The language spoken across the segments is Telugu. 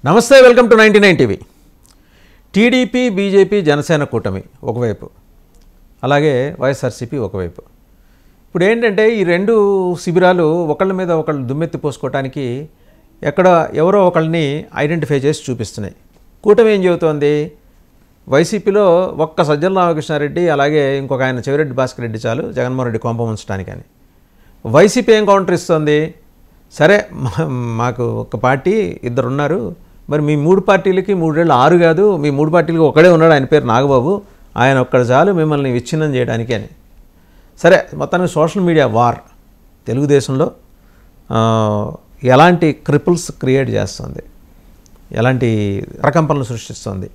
నమస్తే, welcome to 99 TV. TDP, BJP, Janasena కూటమి ఒకవైపు, అలాగే వైఎస్ఆర్సీపీ ఒకవైపు. ఇప్పుడు ఏంటంటే ఈ రెండు శిబిరాలు ఒకళ్ళ మీద ఒకళ్ళు దుమ్మెత్తి పోసుకోవటానికి ఎవరో ఒకళ్ళని ఐడెంటిఫై చేసి చూపిస్తున్నాయి. కూటమి ఏం చెబుతోంది? వైసీపీలో ఒక్క సజ్జల రామకృష్ణారెడ్డి, అలాగే ఇంకొక ఆయన చెవిరెడ్డి భాస్కర్ రెడ్డి చాలు జగన్మోహన్ రెడ్డి కొంప ముంచడానికని. వైసీపీ ఏం కౌంటర్ ఇస్తుంది? సరే, మాకు ఒక పార్టీ ఇద్దరున్నారు, మరి మీ మూడు పార్టీలకి 3 ఏళ్ళు 6 కాదు, మీ మూడు పార్టీలకి ఒకడే ఉన్నాడు, ఆయన పేరు నాగబాబు, ఆయన ఒక్కడు చాలు మిమ్మల్ని విచ్ఛిన్నం చేయడానికి అని. సరే, మొత్తానికి సోషల్ మీడియా వార్ తెలుగుదేశంలో ఎలాంటి క్రిపుల్స్ క్రియేట్ చేస్తుంది, ఎలాంటి ప్రకంపనలు సృష్టిస్తుంది,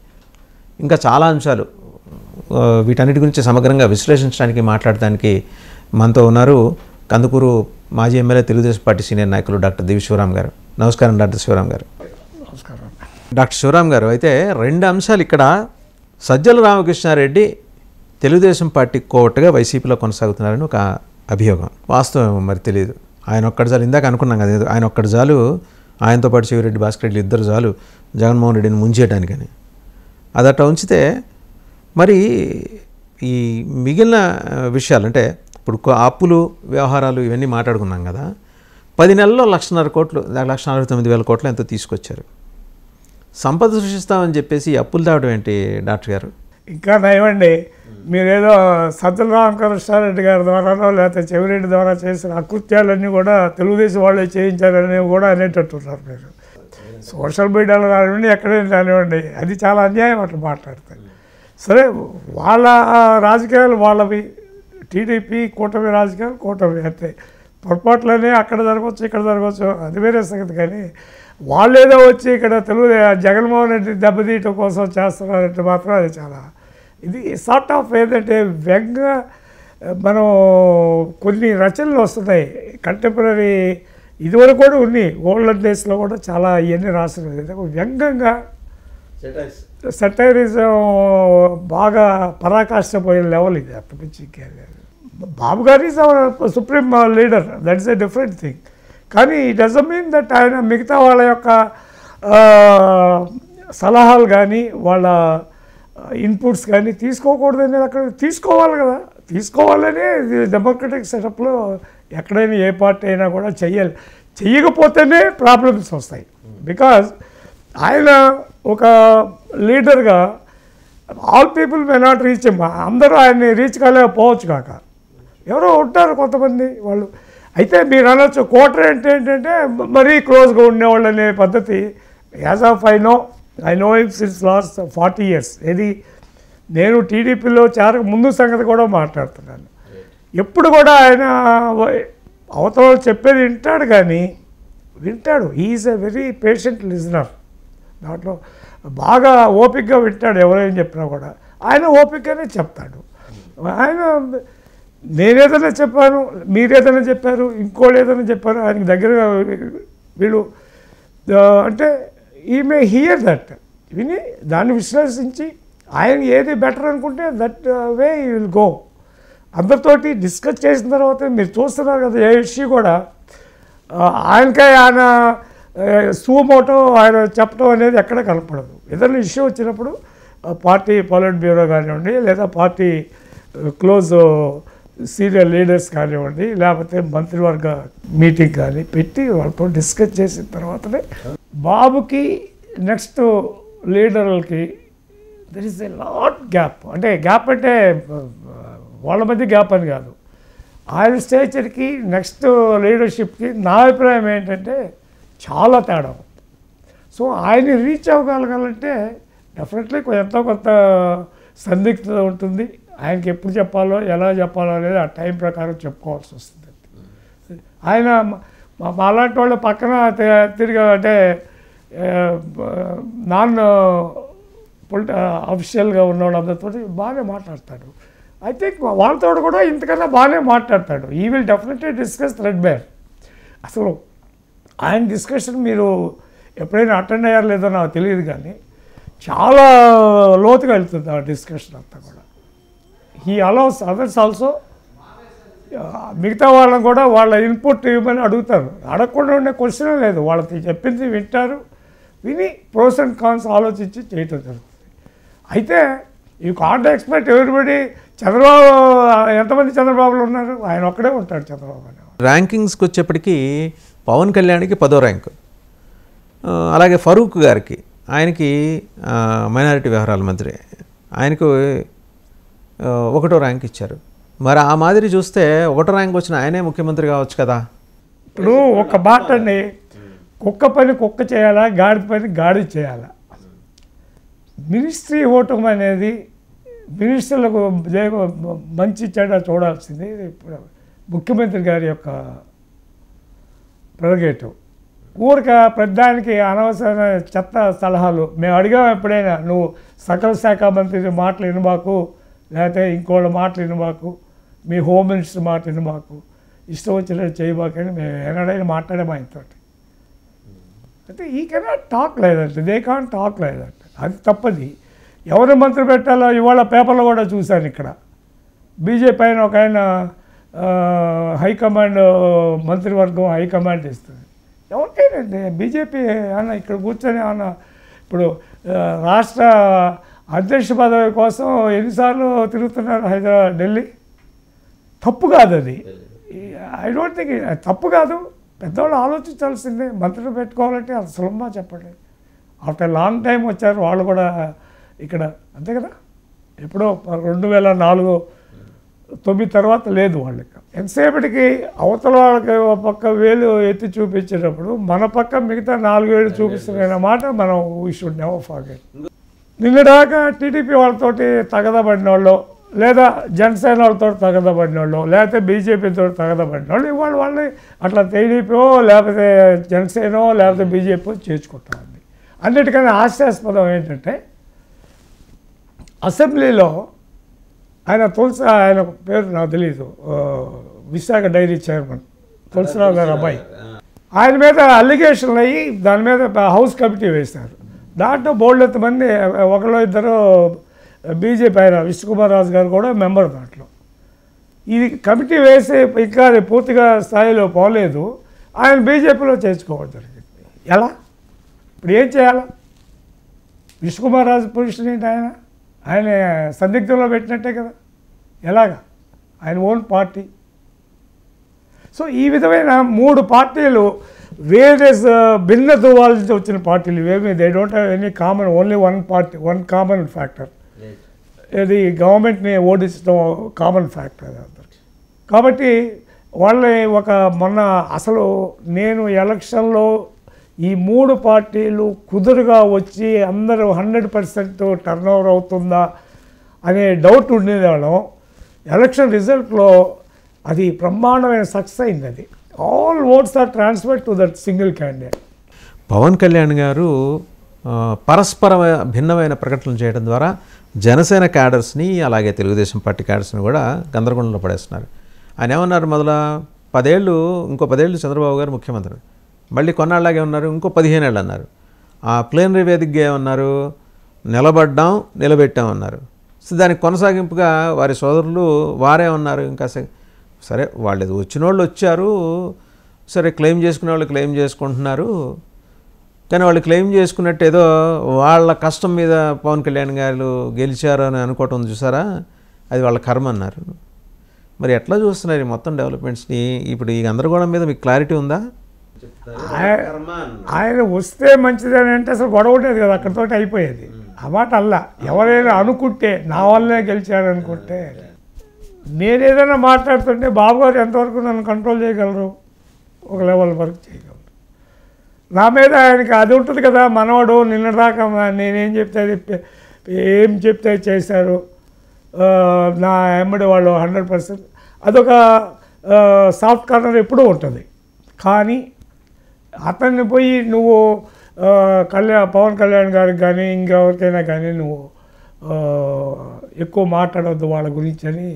ఇంకా చాలా అంశాలు వీటన్నిటి గురించి సమగ్రంగా విశ్లేషించడానికి మాట్లాడడానికి మనతో ఉన్నారు కందుకూరు మాజీ ఎమ్మెల్యే తెలుగుదేశం పార్టీ సీనియర్ నాయకులు డాక్టర్ దివి శివరాం గారు. నమస్కారం డాక్టర్ శివరాం గారు. నమస్కారం డాక్టర్ శివరాం గారు. అయితే 2 అంశాలు ఇక్కడ. సజ్జల రామకృష్ణారెడ్డి తెలుగుదేశం పార్టీ కోవట్టుగా వైసీపీలో కొనసాగుతున్నారని ఒక అభియోగం. వాస్తవం మరి తెలియదు. ఆయన ఒక్కడి చాలు, ఇందాక అనుకున్నాం కదా, ఆయన ఒక్కడి చాలు, ఆయనతో పాటు చెవిరెడ్డి భాస్కర్ రెడ్డి ఇద్దరు చాలు జగన్మోహన్ రెడ్డిని ముంచేయడానికని. అదట ఉంచితే మరి ఈ మిగిలిన విషయాలు అంటే ఇప్పుడు అప్పులు వ్యవహారాలు ఇవన్నీ మాట్లాడుకున్నాం కదా. 10 నెలల్లో 1,50,000 కోట్లు, 1,69,000 కోట్లు ఎంతో తీసుకొచ్చారు. సంపద సృష్టిస్తామని చెప్పేసి అప్పులు తావడం ఏంటి డాక్టర్ గారు? ఇంకా నయమండి, మీరేదో సజ్జల రామకృష్ణారెడ్డి గారి ద్వారానో లేకపోతే చెవిరెడ్డి ద్వారా చేసిన అకృత్యాలన్నీ కూడా తెలుగుదేశం వాళ్ళే చేయించారని కూడా అనేటట్టున్నారు మీరు. సోషల్ మీడియాలో రానివ్వండి, ఎక్కడైనా రానివ్వండి, అది చాలా అన్యాయం అట్లా మాట్లాడతారు. సరే, వాళ్ళ రాజకీయాలు వాళ్ళవి, టీడీపీ కూటమి రాజకీయాలు కూటమి, అంతే. పొరపాట్లనే అక్కడ జరగవచ్చు, ఇక్కడ జరగవచ్చు, అది వేరే సంగతి. కానీ వాళ్ళేదో వచ్చి ఇక్కడ జగన్మోహన్ రెడ్డి దెబ్బతీయటం కోసం చేస్తున్నారంటే మాత్రం అది చాలా ఇది సార్ట్ ఆఫ్ ఏంటంటే వ్యంగ్యంగా మనం కొన్ని రచనలు వస్తున్నాయి కంటెంపరీ, ఇదివరకు కూడా ఉన్నాయి, ఓల్డ్ డేస్లో కూడా చాలా ఇవన్నీ రాస్తున్నది. వ్యంగ్యంగా సెటైరిజం బాగా పరాకాష్ఠపోయే లెవెల్ ఇది. అప్పటించి బాబు గారు is our supreme leader, that is a different thing. కానీ ఇట్ డజంట్ మీన్ దట్ ఆయన మిగతా వాళ్ళ యొక్క సలహాలు కానీ వాళ్ళ ఇన్పుట్స్ కానీ తీసుకోకూడదని అక్కడ తీసుకోవాలి కదా. తీసుకోవాలనే డెమోక్రటిక్ సెటప్లో ఎక్కడైనా ఏ పార్టీ అయినా కూడా చెయ్యాలి. చెయ్యకపోతేనే ప్రాబ్లమ్స్ వస్తాయి. బికాజ్ ఆయన ఒక లీడర్గా all people may not reach, అందరూ ఆయన్ని రీచ్ కాలేకపోవచ్చు కాక ఎవరో ఉంటారు కొంతమంది వాళ్ళు. అయితే మీరు అనొచ్చు కోటర్ ఏంటంటే మరీ క్లోజ్గా ఉండేవాళ్ళు అనే పద్ధతి. As of I know him since last 40 years. ఏది నేను టీడీపీలో చేరక ముందు సంగతి కూడా మాట్లాడుతున్నాను. ఎప్పుడు కూడా ఆయన అవతల చెప్పేది వింటాడు, కానీ వింటాడు. He is a very patient listener. దాంట్లో బాగా ఓపికగా వింటాడు. ఎవరైనా చెప్పినా కూడా ఆయన ఓపికగానే చెప్తాడు. ఆయన నేనేదైనా చెప్పాను, మీరేదైనా చెప్పారు, ఇంకోళ్ళు ఏదైనా చెప్పారు, ఆయనకి దగ్గర వీళ్ళు అంటే ఈ మే హియర్ దట్, విని దాన్ని విశ్లేషించి ఆయన ఏది బెటర్ అనుకుంటే that way you will go. అందరితోటి డిస్కస్ చేసిన తర్వాత మీరు చూస్తున్నారు కదా, ఏ ఇష్యూ కూడా ఆయన సూమోటో ఆయన చెప్పడం అనేది ఎక్కడ కనపడదు. ఏదైనా ఇష్యూ వచ్చినప్పుడు పార్టీ పొలిట్ బ్యూరో కానివ్వండి, లేదా పార్టీ క్లోజ్ సీనియర్ లీడర్స్ కానివ్వండి, లేకపోతే మంత్రివర్గ మీటింగ్ కానీ పెట్టి వాళ్ళతో డిస్కస్ చేసిన తర్వాతనే బాబుకి నెక్స్ట్ లీడర్లకి there is a lot gap. అంటే గ్యాప్ అంటే వాళ్ళ మధ్య గ్యాప్ అని కాదు, ఆయన స్టేచర్కి నెక్స్ట్ లీడర్షిప్కి నా అభిప్రాయం ఏంటంటే చాలా తేడా. సో ఆయన్ని రీచ్ అవ్వగలగాలంటే డెఫినెట్లీ ఎంతో కొంత సందిగ్ధత ఉంటుంది. ఆయనకి ఎప్పుడు చెప్పాలో ఎలా చెప్పాలో అనేది ఆ టైం ప్రకారం చెప్పుకోవాల్సి వస్తుంది. ఆయన అలాంటి వాళ్ళ పక్కన తిరిగి అంటే నాన్ అఫిషియల్గా ఉన్న వాళ్ళందరితో బాగానే మాట్లాడతాడు. ఐ థింక్ వాళ్ళతో కూడా ఇంతకన్నా బాగానే మాట్లాడతాడు. ఈ విల్ డెఫినెట్లీ డిస్కస్ థ్రెడ్బేర్. అసలు ఆయన డిస్కషన్ మీరు ఎప్పుడైనా అటెండ్ అయ్యారో లేదో నాకు తెలియదు, కానీ చాలా లోతుగా వెళ్తుంది ఆ డిస్కషన్ అంతా కూడా. హీ అలౌస్ అదర్స్ ఆల్సో, మిగతా వాళ్ళని కూడా వాళ్ళ ఇన్పుట్ ఇవ్వమని అడుగుతారు. అడగకుండా ఉండే క్వశ్చన్ లేదు. వాళ్ళకి చెప్పింది వింటారు, విని ప్రోస్ అండ్ కాన్స్ ఆలోచించి చేయటం జరుగుతుంది. అయితే you can't expect everybody. Chandrababu ఎంతమంది చంద్రబాబులు ఉన్నారు? ఆయన ఒక్కడే ఉంటాడు చంద్రబాబు అని. ర్యాంకింగ్స్కి వచ్చేప్పటికి పవన్ కళ్యాణ్కి 10వ ర్యాంకు, అలాగే ఫరూక్ గారికి, ఆయనకి మైనారిటీ వ్యవహారాల మంత్రి, ఆయనకు 1వ ర్యాంక్ ఇచ్చారు. మరి ఆ మాదిరి చూస్తే 1వ ర్యాంక్ వచ్చిన ఆయనే ముఖ్యమంత్రి కావచ్చు కదా. ఇప్పుడు ఒక మాట అండి, కుక్క పని కుక్క చేయాలా, గాడి పని గాడి చేయాలా. మినిస్ట్రీ ఇవ్వటం అనేది మినిస్టర్లకు మంచి చెడ్డ చూడాల్సింది ఇప్పుడు ముఖ్యమంత్రి గారి యొక్క ప్రెరగేటివ్. ఊరిక ప్రధానికి అనవసరమైన చెత్త సలహాలు మేము అడిగాం. ఎప్పుడైనా నువ్వు సకల శాఖ మంత్రి మాటలు వినబాకు, లేకపోతే ఇంకోళ్ళ మాటలు వినబాకు, మీ హోమ్ మినిస్టర్ మాట వినబాకు, ఇష్టం వచ్చినట్టు చేయబాకని మేము ఎన్నడైనా మాట్లాడాము ఆయనతో. అయితే ఈ కెనాట్ టాక్ లేదంటే, దే కాంట్ టాక్ లేదంటే, అది తప్పది. ఎవరు మంత్రి పెట్టాలో ఇవాళ పేపర్లో కూడా చూశాను. ఇక్కడ బీజేపీ అయిన ఒక ఆయన హైకమాండ్ మంత్రివర్గం హైకమాండ్ ఇస్తుంది. ఎవరికైనా బీజేపీ అన్న ఇక్కడ కూర్చొని అన్న ఇప్పుడు రాష్ట్ర అధ్యక్ష పదవి కోసం ఎన్నిసార్లు తిరుగుతున్నారు ఢిల్లీ. తప్పు కాదు అది. ఐ డోంట్ థింక్ తప్పు కాదు. పెద్దవాళ్ళు ఆలోచించాల్సిందే. మంత్రులు పెట్టుకోవాలంటే అది సులభంగా చెప్పండి. ఆఫ్టర్ లాంగ్ టైం వచ్చారు వాళ్ళు కూడా ఇక్కడ, అంతే కదా. ఎప్పుడో 2004-9 తర్వాత లేదు వాళ్ళకి. ఎంతసేపటికి అవతల వాళ్ళకి ఒక పక్క వేలు ఎత్తి చూపించేటప్పుడు మన పక్క మిగతా 4 వేలు చూపిస్తున్న మాట మనం వీ షుడ్ నెవర్ ఫర్గెట్. నిన్నదాకా టీడీపీ వాళ్ళతోటి తగదబడిన వాళ్ళు, లేదా జనసేన వాళ్ళతో తగదబడిన వాళ్ళు, లేకపోతే బీజేపీతో తగదబడిన వాళ్ళు ఇవాళ వాళ్ళని అట్లా టీడీపీ లేకపోతే జనసేనో లేకపోతే బీజేపీ చేర్చుకుంటామండి. అన్నిటికన్నా హాస్యాస్పదం ఏంటంటే అసెంబ్లీలో ఆయన ఆయన పేరు నాకు తెలీదు, విశాఖ డైరీ చైర్మన్ తులసిరావు గారు అబ్బాయి, ఆయన మీద అలిగేషన్లు అయ్యి దాని మీద హౌస్ కమిటీ వేశారు. దాంట్లో బోల్డెంత మంది, ఒకళ్ళు ఇద్దరు బీజేపీ ఆయన విష్ణుకుమార్ రాజు గారు కూడా మెంబర్. దాంట్లో ఇది కమిటీ వేసి ఇంకా అది పూర్తిగా స్థాయిలో పోలేదు. ఆయన బీజేపీలో చేర్చుకోవడం జరిగింది. ఎలా? ఇప్పుడు ఏం చేయాలా? విష్ణుకుమార్ రాజు పొజిషన్ ఏంటి? ఆయన సందిగ్ధంలో పెట్టినట్టే కదా. ఎలాగా? ఆయన ఓన్ పార్టీ. సో ఈ విధమైన 3 పార్టీలు వేరియస్ భిన్న ధృవాల నుంచి వచ్చిన పార్టీలు ఇవేమి. They don't have any common, only one party, one common factor. ఇది గవర్నమెంట్ని ఓడించడం కామన్ ఫ్యాక్టర్ అందరికి. కాబట్టి వాళ్ళని ఒక మొన్న అసలు నేను ఎలక్షన్లో ఈ 3 పార్టీలు కుదురుగా వచ్చి అందరూ 100% టర్న్ ఓవర్ అవుతుందా అనే డౌట్ ఉండేవాళ్ళం. ఎలక్షన్ రిజల్ట్లో అది బ్రహ్మాండమైన సక్సెస్ అయింది. అది all votes are transferred to that single candidate. Pavan Kalyan గారు పరస్పర భిన్నమైన ప్రకటనలు చేయడం ద్వారా జనసేన క్యాడర్స్ని అలాగే తెలుగుదేశం పార్టీ క్యాడర్స్ని కూడా గందరగోళంలో పడేస్తున్నారు. ఆయన ఏమన్నారు మొదల 10 ఏళ్ళు, ఇంకో 10 ఏళ్ళు చంద్రబాబు గారు ముఖ్యమంత్రి, మళ్ళీ కొన్నాళ్ళలాగే ఉన్నారు, ఇంకో 15 ఏళ్ళు అన్నారు. ఆ ప్లేనరీ వేదికగా ఏమన్నారు? నిలబడ్డాం, నిలబెట్టామన్నారు. సో దానికి కొనసాగింపుగా వారి సోదరులు వారే ఉన్నారు. ఇంకా సరే వాళ్ళు వచ్చిన వాళ్ళు వచ్చారు, సరే క్లెయిమ్ చేసుకునే వాళ్ళు క్లెయిమ్ చేసుకుంటున్నారు, కానీ వాళ్ళు క్లెయిమ్ చేసుకున్నట్టు ఏదో వాళ్ళ కష్టం మీద పవన్ కళ్యాణ్ గారు గెలిచారు అని అనుకోవటం చూసారా, అది వాళ్ళ కర్మ అన్నారు. మరి ఎట్లా చూస్తున్నారు ఈ మొత్తం డెవలప్మెంట్స్ని? ఇప్పుడు ఈ గందరగోళం మీద మీకు క్లారిటీ ఉందా? ఆయన వస్తే మంచిదని అంటే అసలు గొడవ ఉండేది కదా, అక్కడితో అయిపోయేది. ఆ మాట అల్లా ఎవరైనా అనుకుంటే నా వల్లే గెలిచారు అనుకుంటే, నేను ఏదైనా మాట్లాడుతుంటే బాబు గారు ఎంతవరకు నన్ను కంట్రోల్ చేయగలరు? ఒక లెవెల్ వరకు చేయగలరు. నా మీద ఆయనకి అది ఉంటుంది కదా, మనవాడు నిన్నదాకా నేనేం చెప్తే ఏం చెప్తే చేశారు, నా ఎమ్మడి వాళ్ళు 100%. అదొక సాఫ్ట్ కార్నర్ ఎప్పుడూ ఉంటుంది. కానీ అతన్ని పోయి నువ్వు పవన్ కళ్యాణ్ గారికి కానీ ఇంకెవరికైనా కానీ నువ్వు ఎక్కువ మాట్లాడవద్దు వాళ్ళ గురించి అని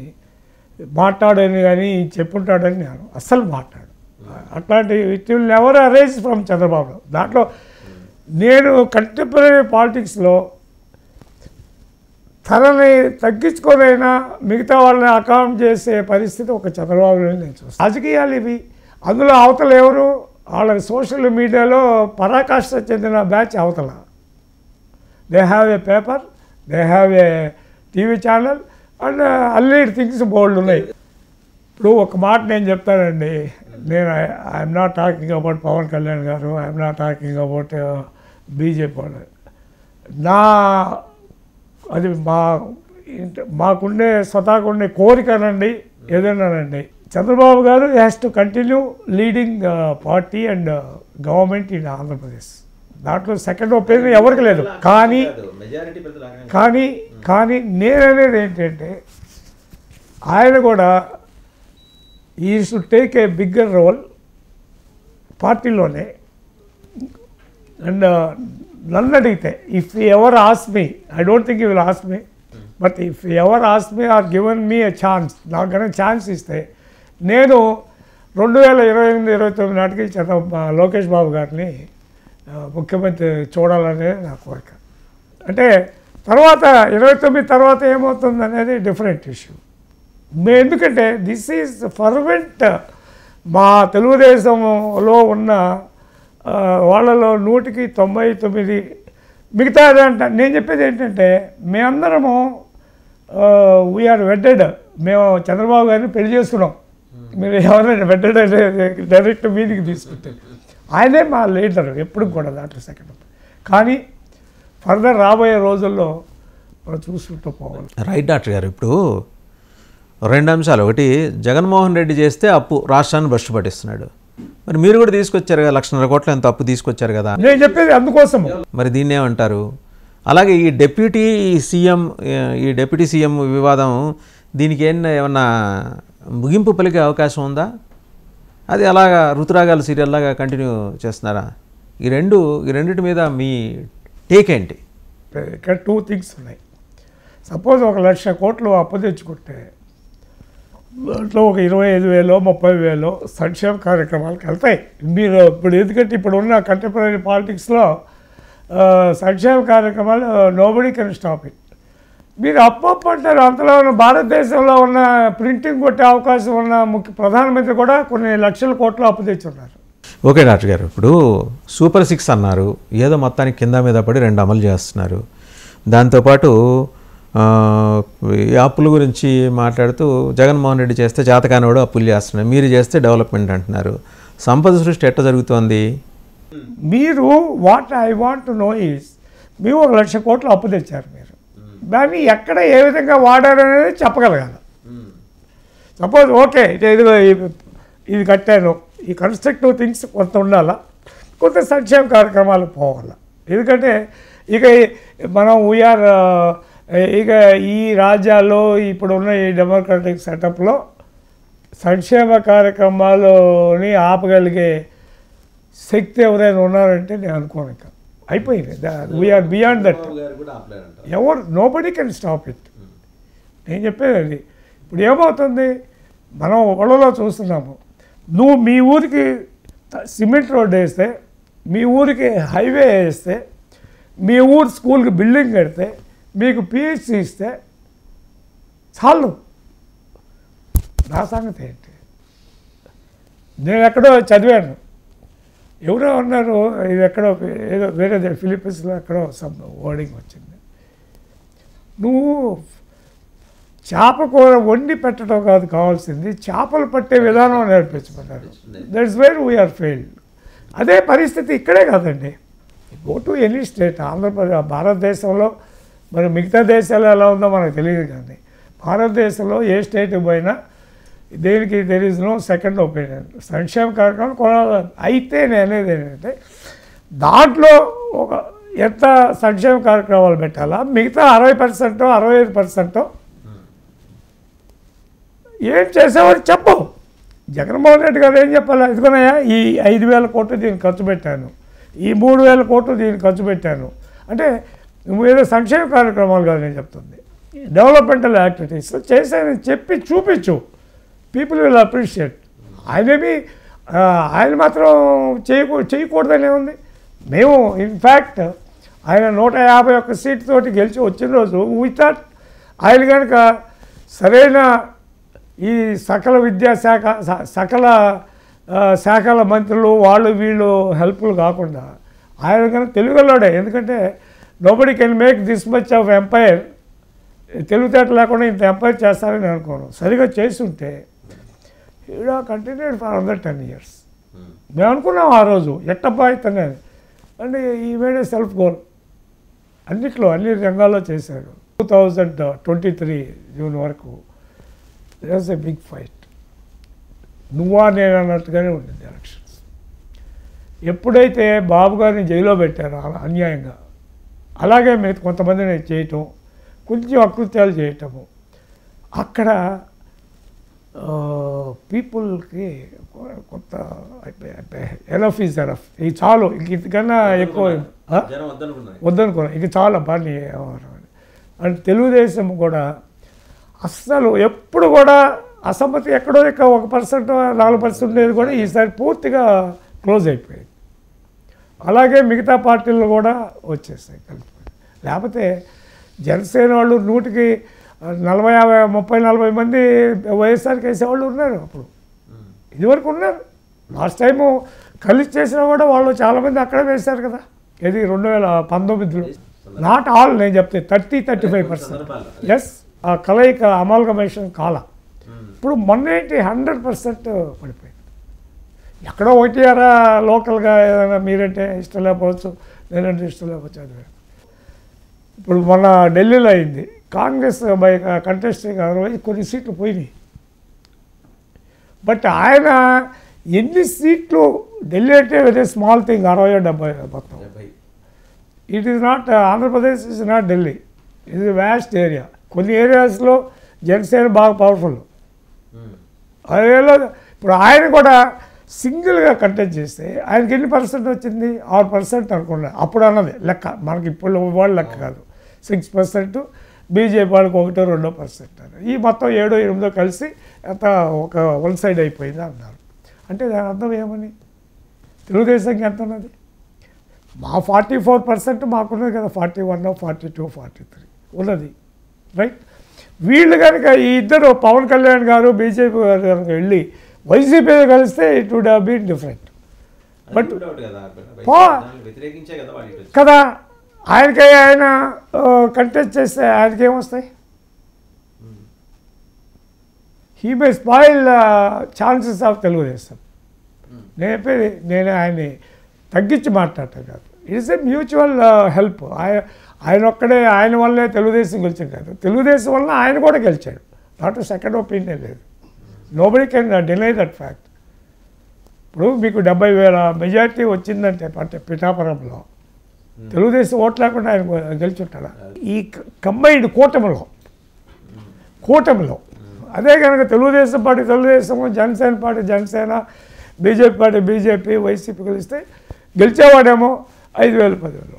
మాట్లాడని కానీ చెప్పుంటాడని నేను అస్సలు మాట్లాడు. అట్లాంటి it will never arise from Chandrababu. దాంట్లో నేను కంటెంపరీ పాలిటిక్స్లో తనని తగ్గించుకోనైనా మిగతా వాళ్ళని అకౌంట్ చేసే పరిస్థితి ఒక చంద్రబాబులో నేను చూస్తాను. రాజకీయాలు ఇవి. అందులో అవతల ఎవరు? వాళ్ళకి సోషల్ మీడియాలో పరాకాష్ఠ చెందిన బ్యాచ్ అవతల. They have a paper, they have a TV channel and allied things బోల్డ్ ఉన్నాయి. ఇప్పుడు ఒక మాట నేను చెప్తానండి, నేను I'm not talking about Pawan Kalyan garu, I'm not talking about BJP వాళ్ళు. అది మాకుండే స్వతహాకుండే కోరికనండి, ఏదైనానండి. Chandrababu garu has to continue leading party and government in Andhra Pradesh. దాంట్లో సెకండ్ ఒపీనియన్ ఎవరికి లేదు. కానీ నేననేది ఏంటంటే ఆయన కూడా ఈ should take a bigger role పార్టీలోనే. అండ్ నన్ను అడిగితే if ever ask me, I don't think you will ask me, but if ever ask me or given me a chance, నాకు కనుక ఛాన్స్ ఇస్తే నేను 2028-29 నాటికి లోకేష్ బాబు గారిని ముఖ్యమంత్రి చూడాలనేది నా కోరిక. అంటే తర్వాత 29 తర్వాత ఏమవుతుంది అనేది డిఫరెంట్ ఇష్యూ. ఎందుకంటే దిస్ ఈజ్ ఫర్వెంట్. మా తెలుగుదేశంలో ఉన్న వాళ్ళలో 199 మిగతా నేను చెప్పేది ఏంటంటే మేమందరము వీఆర్ వెడ్డెడ్. మేము చంద్రబాబు గారిని పెళ్లి చేసుకున్నాం. మీరు ఎవరైనా వెడ్డెడ్ అనేది డైరెక్ట్ మీదికి తీసుకుంటే ఆయనే మా లీడర్ ఎప్పుడు కూడా దాంట్లో సెకండ్. కానీ ఫర్దర్ రాబోయే రోజుల్లో మనం చూసుకుంటూ పోవాలి. రైట్ డాక్టర్ గారు, ఇప్పుడు 2 అంశాలు. ఒకటి, జగన్మోహన్ రెడ్డి చేస్తే అప్పు రాష్ట్రాన్ని భ్రష్టు పట్టిస్తున్నాడు. మరి మీరు కూడా తీసుకొచ్చారు కదా, 1,50,000 కోట్ల ఎంత అప్పు తీసుకొచ్చారు కదా. నేను చెప్పేది అందుకోసం. మరి దీన్ని ఏమంటారు? అలాగే ఈ డిప్యూటీ సీఎం వివాదం, దీనికి ఏమన్నా ముగింపు పలికే అవకాశం ఉందా? అది అలాగా ఋతురాగాలు సీరియల్లాగా కంటిన్యూ చేస్తున్నారా? ఈ రెండింటి మీద మీ టేక్ ఏంటి? ఇక్కడ 2 థింగ్స్ ఉన్నాయి. సపోజ్ 1,00,000 కోట్లు అప్పు తెచ్చుకుంటే దాంట్లో ఒక 25,000 30,000 సంక్షేమ కార్యక్రమాలకు వెళ్తాయి. మీరు ఇప్పుడు ఎందుకంటే ఇప్పుడు ఉన్న కంటెంపరీ పాలిటిక్స్లో సంక్షేమ కార్యక్రమాలు నోబడీ కెన్ స్టాప్ ఇట్. మీరు అప్పు అంటారు. అంతలో ఉన్న భారతదేశంలో ఉన్న ప్రింటింగ్ కొట్టే అవకాశం ఉన్న ప్రధానమంత్రి కూడా కొన్ని లక్షల కోట్లు అప్పు తెచ్చున్నారు. ఓకే డాక్టర్ గారు, ఇప్పుడు సూపర్ 6 అన్నారు, ఏదో మొత్తానికి కింద మీద పడి 2 అమలు చేస్తున్నారు. దాంతోపాటు ఈ అప్పుల గురించి మాట్లాడుతూ జగన్మోహన్ రెడ్డి చేస్తే చేతకానివాడు అప్పులు చేస్తున్నారు, మీరు చేస్తే డెవలప్మెంట్ అంటున్నారు. సంపద సృష్టి ఎట్లా జరుగుతోంది? మీరు what I want to know is, మీరు 1,00,000 కోట్లు అప్పు తెచ్చారు. మీరు దాన్ని ఎక్కడ ఏ విధంగా వాడారు అనేది చెప్పగలగాలి. సపోజ్ ఓకే ఇది కట్టాను, ఈ కన్స్ట్రక్టివ్ థింగ్స్ కొంత ఉండాలా, కొంత సంక్షేమ కార్యక్రమాలు పోవాలా. ఎందుకంటే ఇక మనం వీఆర్ ఇక ఈ రాజ్యాల్లో ఇప్పుడున్న ఈ డెమోక్రటిక్ సెటప్లో సంక్షేమ కార్యక్రమాలని ఆపగలిగే శక్తి ఎవరైనా ఉన్నారంటే నేను అనుకోను. ఇంకా అయిపోయింది. We are beyond that. Nobody can stop it. నేను చెప్పేది అది. ఇప్పుడు ఏమవుతుంది, మనం ఒళ్ళలో చూస్తున్నాము. నువ్వు మీ ఊరికి సిమెంట్ రోడ్ వేస్తే, మీ ఊరికి హైవే వేస్తే, మీ ఊరు స్కూల్కి బిల్డింగ్ కడితే, మీకు పిహెచ్సి ఇస్తే చాలు. నా సంగతి ఏంటి? నేను ఎక్కడో చదివాను, ఎవరో అన్నారు, ఇది ఎక్కడో ఏదో వేరే ఫిలిప్పీన్స్లో ఎక్కడో సమ్ వర్డింగ్ వచ్చింది. నువ్వు చేప కూర వండి పెట్టడం కాదు కావాల్సింది, చేపలు పట్టే విధానం నేర్పించమన్నారు. That's where we're failed. అదే పరిస్థితి ఇక్కడే కాదండి. Go to any state. Andhra Pradesh భారతదేశంలో మరి మిగతా దేశాలు ఎలా ఉందో మనకు తెలియదు, కానీ భారతదేశంలో ఏ స్టేట్కి పోయినా దేనికి there is no second opinion. సంక్షేమ కార్యక్రమం కొనాలి. అయితే నేను అనేది ఏంటంటే దాంట్లో ఒక ఎంత సంక్షేమ కార్యక్రమాలు పెట్టాలా, మిగతా 60% 65% ఏం చేసేవాడు చెప్పు. జగన్మోహన్ రెడ్డి గారు ఏం చెప్పాలా, ఇదిగోనయ్యా ఈ 5,000 కోట్లు దీనికి ఖర్చు పెట్టాను, ఈ 3,000 కోట్లు దీనికి ఖర్చు పెట్టాను అంటే నువ్వు ఏదో సంక్షేమ కార్యక్రమాలు కాదు నేను చెప్తుంది, డెవలప్మెంటల్ యాక్టివిటీస్ చేశానని చెప్పి చూపించు. People will appreciate. ఆయన మాత్రం చేయకూడదనే ఉంది. మేము ఇన్ఫ్యాక్ట్ ఆయన 151 సీట్ తోటి గెలిచి వచ్చిన రోజు వీ థాట్ ఆయన కనుక సరైన ఈ సకల విద్యాశాఖ సకల శాఖల మంత్రులు వాళ్ళు వీళ్ళు హెల్ప్లు కాకుండా ఆయన కన్నా తెలుగులోడే, ఎందుకంటే nobody can make this much of umpire, తెలివితేటలు లేకుండా ఇంత ఎంపైర్ చేస్తారని అనుకోను. సరిగా చేస్తుంటే ఈడ కంటిన్యూడ్ ఫర్ అందర్ 10 years. మేము అనుకున్నాం ఆ రోజు ఎట్టబ్బా ఇతనే అంటే ఈ మేడే సెల్ఫ్ గోల్ అన్నిట్లో అన్ని రంగాల్లో చేశాడు. 2023 జూన్ వరకు it was a big fight. నువ్వా నేను అన్నట్టుగానే ఉండింది ఎలక్షన్స్. ఎప్పుడైతే బాబు గారిని జైల్లో పెట్టారో అన్యాయంగా, అలాగే మీరు కొంతమందిని చేయటం, కొంచెం అకృత్యాలు చేయటము, అక్కడ పీపుల్కి కొంత ఎనఫ్ ఈజ్ ఎనఫ్, ఇది చాలు, ఇంక ఇంతకన్నా ఎక్కువ వద్దనుకున్నాను, ఇంక చాలా బాగా అంటే తెలుగుదేశం కూడా అస్సలు ఎప్పుడు కూడా అసమ్మతి ఎక్కడో ఇక్కడ 1% 4% ఉండేది కూడా ఈసారి పూర్తిగా క్లోజ్ అయిపోయింది. అలాగే మిగతా పార్టీలు కూడా వచ్చేస్తాయి కలిపి. లేకపోతే జనసేన వాళ్ళు 100కి 30-40 మంది వైఎస్ఆర్కి వేసేవాళ్ళు ఉన్నారు. అప్పుడు ఇదివరకు ఉన్నారు. లాస్ట్ టైము కలిసి చేసినా కూడా వాళ్ళు చాలామంది అక్కడే వేశారు కదా. ఇది 2019లో. నాట్ ఆల్, నేను చెప్తే 30-35%. ఎస్, ఆ కలయిక అమాల్గమేషన్ కాల. ఇప్పుడు మొన్న ఏంటి 100% పడిపోయింది. ఎక్కడో ఒకటి అరా లోకల్గా ఏదైనా మీరంటే ఇష్టం లేకపోవచ్చు, నేనంటే ఇష్టం లేకపోవచ్చు, అది. ఇప్పుడు మొన్న ఢిల్లీలో అయింది, కాంగ్రెస్ బై కంటెస్టింగ్ అదర్వైజ్ కొన్ని సీట్లు పోయినాయి. బట్ ఆయన ఎన్ని సీట్లు, ఢిల్లీ అంటే వెరీ స్మాల్ థింగ్, 60-70 మొత్తం. It is not, Andhra Pradesh is not Delhi, ఇది వ్యాస్ట్ ఏరియా. కొన్ని ఏరియాస్లో జనసేన బాగా పవర్ఫుల్. అదేలో ఇప్పుడు ఆయన కూడా సింగిల్గా కంటెస్ట్ చేస్తే ఆయనకి ఎన్ని % వచ్చింది? 6% అనుకున్నా అప్పుడు అన్నది లెక్క. మనకి ఇప్పుడు వాళ్ళు లెక్క కాదు. 6%, బీజేపీ వాళ్ళకి 1-2% అని. ఈ మొత్తం 7-8 కలిసి అంత ఒక వన్ సైడ్ అయిపోయింది అన్నారు. అంటే దాని అర్థం ఏమని? తెలుగుదేశంకి ఎంత ఉన్నది? మా 44% మాకున్నది కదా, 41, 42, 43 ఉన్నది, రైట్? వీళ్ళు కనుక ఈ ఇద్దరు పవన్ కళ్యాణ్ గారు బీజేపీ గారు కనుక వెళ్ళి వైసీపీ కలిస్తే it would have been different. But కదా, ఆయనకి ఆయన కంటెస్ట్ చేస్తే ఆయనకి ఏమొస్తాయి? He may spoil chances of Telugu Desam. నేను చెప్పేది, నేను ఆయన్ని తగ్గించి మాట్లాడటం కాదు. It's a mutual help. ఆయన ఒక్కడే, ఆయన వల్లే తెలుగుదేశం గెలిచింది కాదు, తెలుగుదేశం వల్ల ఆయన కూడా గెలిచాడు. నాట్ సెకండ్ ఒపీనియన్ లేదు. Nobody can deny that fact. ఇప్పుడు మీకు 70,000 మెజార్టీ వచ్చిందంటే పిఠాపురంలో, తెలుగుదేశం ఓట్ లేకుండా ఆయన గెలిచుంటాడా? ఈ కంబైన్డ్ కూటమిలో అదే కనుక Telugu Desam party Telugu Desam, Jana Sena party Jana Sena, BJP party BJP, YCP కలిస్తే గెలిచేవాడేమో 5,000, 10,000.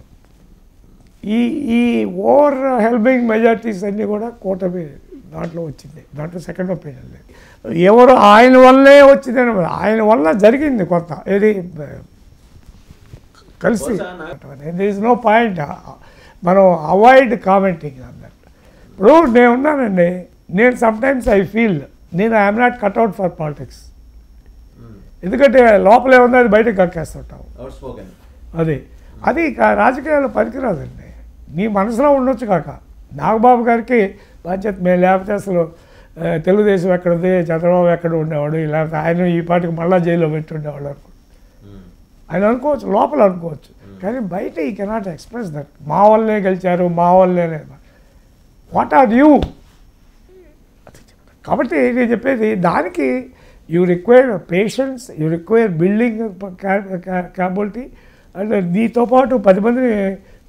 ఈ ఓవర్ హెల్పింగ్ మెజార్టీస్ అన్నీ కూడా కూటమి దాంట్లో వచ్చింది. దాంట్లో సెకండ్ ఒపీనియన్ లేదు. ఎవరు ఆయన వల్లే వచ్చిందని, ఆయన వల్ల జరిగింది కొంత, ఏది కలిసి. దిర్ ఈజ్ నో పాయింట్, మనం అవాయిడ్ కామెంటింగ్ అన్నట్టు. ఇప్పుడు నేను ఉన్నానండి, నేను సమ్టైమ్స్ ఐ ఫీల్ నేను I'm not cutout for politics. ఎందుకంటే లోపలే ఉంది, అది బయటకు కక్కేస్తుంటాం. అది రాజకీయాలు పనికిరాదండి. నీ మనసులో ఉండొచ్చు కాక. నాగబాబు గారికి బాధ్యత మేము లేకపోతే అసలు తెలుగుదేశం ఎక్కడుంది, చంద్రబాబు ఎక్కడ ఉండేవాడు, లేకపోతే ఆయన ఈ పాటికి మళ్ళా జైల్లో పెట్టి ఉండేవాడు అనుకో, ఆయన అనుకోవచ్చు, లోపల అనుకోవచ్చు. కానీ బయట ఈ కెనాట్ ఎక్స్ప్రెస్ దట్. మా వల్లే గెలిచారు, మా వల్లే లేదు. What are you? కాబట్టి నేను చెప్పేది, దానికి you require patience, you require building capability, and నీతో పాటు 10 మందిని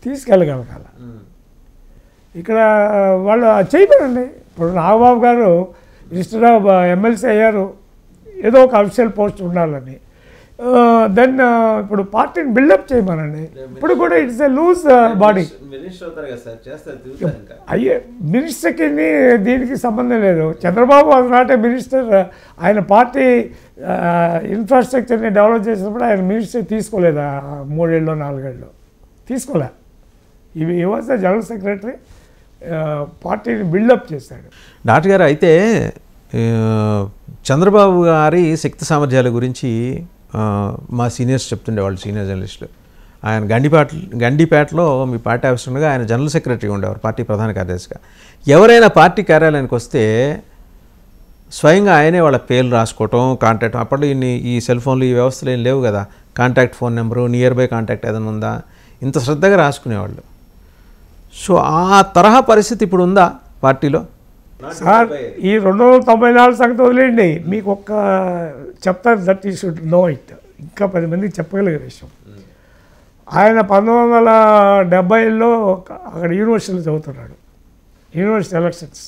తీసుకెళ్ళగలగాల. ఇక్కడ వాళ్ళు చేయమనండి. ఇప్పుడు నాగబాబు గారు ఇన్స్టెడ్ ఆఫ్ ఎమ్మెల్సీ అయ్యారు, ఏదో ఒక అఫీషియల్ పోస్ట్ ఉండాలని. దెన్ ఇప్పుడు పార్టీని బిల్డప్ చేయమనండి. ఇప్పుడు కూడా ఇట్స్ ఎ లూజ్ బాడీ. అయ్యే మినిస్టర్కి దీనికి సంబంధం లేదు. Chandrababu was not a minister. ఆయన పార్టీ ఇన్ఫ్రాస్ట్రక్చర్ని డెవలప్ చేసినప్పుడు ఆయన మినిస్టర్ తీసుకోలేదా? 3 ఏళ్ళు 4 ఏళ్ళు తీసుకోలే. ఈ వాజ్ ద జనరల్ సెక్రటరీ, పార్టీని బిల్డప్ చేశాడు. డాక్టర్ గారు, అయితే చంద్రబాబు గారి శక్తి సామర్థ్యాల గురించి మా సీనియర్స్ చెప్తుండేవాళ్ళు, సీనియర్ జర్నలిస్టులు. ఆయన గండిపేటలో మీ పార్టీ ఆఫీస్ ఉండగా ఆయన జనరల్ సెక్రటరీగా ఉండేవారు, పార్టీ ప్రధాన కార్యదర్శిగా. ఎవరైనా పార్టీ కార్యాలయానికి వస్తే స్వయంగా ఆయనే వాళ్ళ పేర్లు రాసుకోవటం, కాంటాక్ట్. అప్పట్లో ఈ సెల్ ఫోన్లు ఈ వ్యవస్థలు ఏం లేవు కదా, contact phone number, near by contact ఏదైనా ఉందా, ఇంత శ్రద్ధగా రాసుకునేవాళ్ళు. సో ఆ తరహా పరిస్థితి ఇప్పుడు ఉందా పార్టీలో? సార్ ఈ 294 సంగతి వదిలేయండి, మీకు ఒక్క చెప్తాను, దట్ ఈ షుడ్ నో ఇట్. ఇంకా 10 మందికి చెప్పగలిగే విషయం. ఆయన 1970లో అక్కడ యూనివర్సిటీలో చదువుతున్నాడు, యూనివర్సిటీ ఎలక్షన్స్.